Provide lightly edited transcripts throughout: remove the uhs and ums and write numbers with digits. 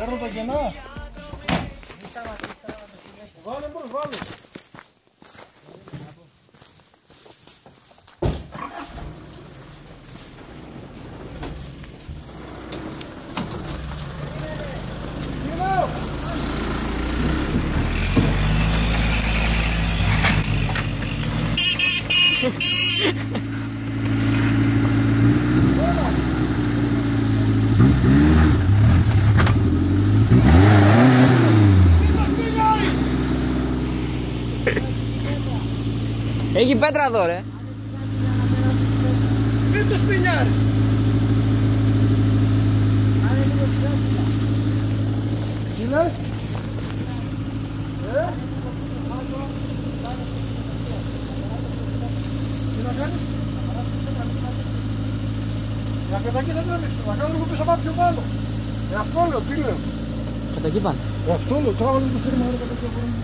Παίρνω τα κενά. Βάλε μπρος, βάλε. Έχει πέτρα εδώ ρε. Μην το σπινιάρεις. Τι λες? Τι να κάνεις? Για κατακεί δεν τρέμιξω, να κάνω λίγο πίσω πάνω πιο πάνω. Αυτό λέω, τι λέω? Κατακεί πάνε. Αυτό λέω, τράβαλε το φύρμα άρα κατακεί από πάνω.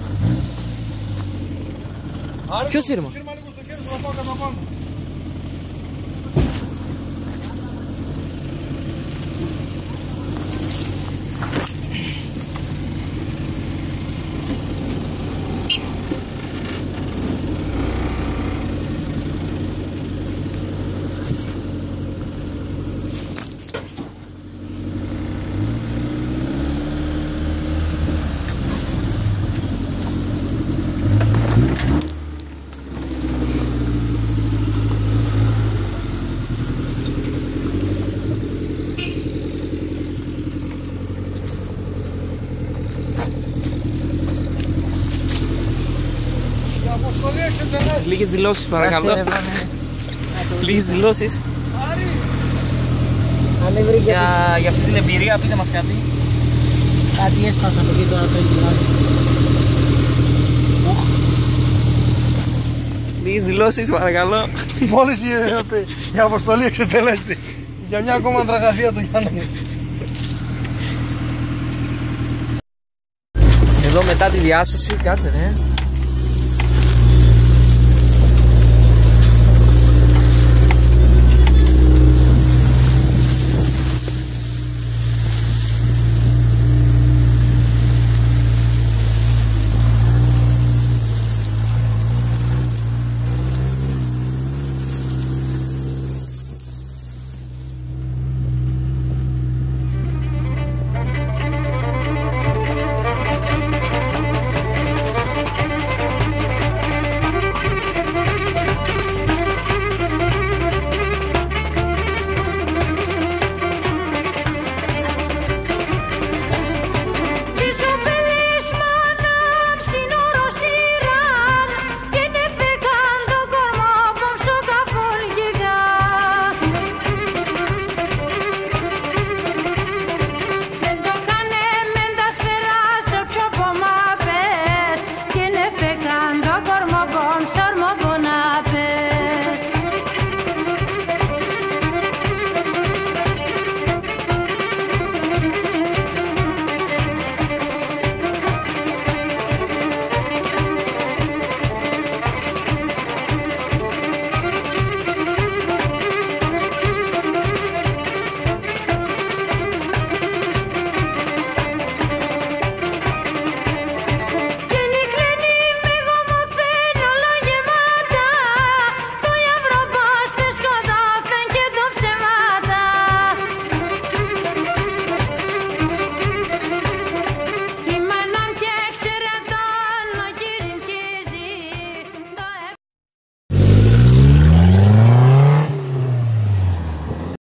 Ποιο σύρμα? Σύρμα λίγο στο χέρι σου να πάω κατά πάνω. Λίγες δηλώσεις παρακαλώ. Λίγες δηλώσεις για αυτή την εμπειρία, πείτε μας κάτι. Κάτι έσπασα από εκεί τώρα το γυράκι. Λίγες δηλώσεις παρακαλώ. Μόλις η αποστολή εξετελέστη. Για μια ακόμα τραγαδία του Γιάννη. Εδώ μετά τη διάσωση, κάτσε ναι.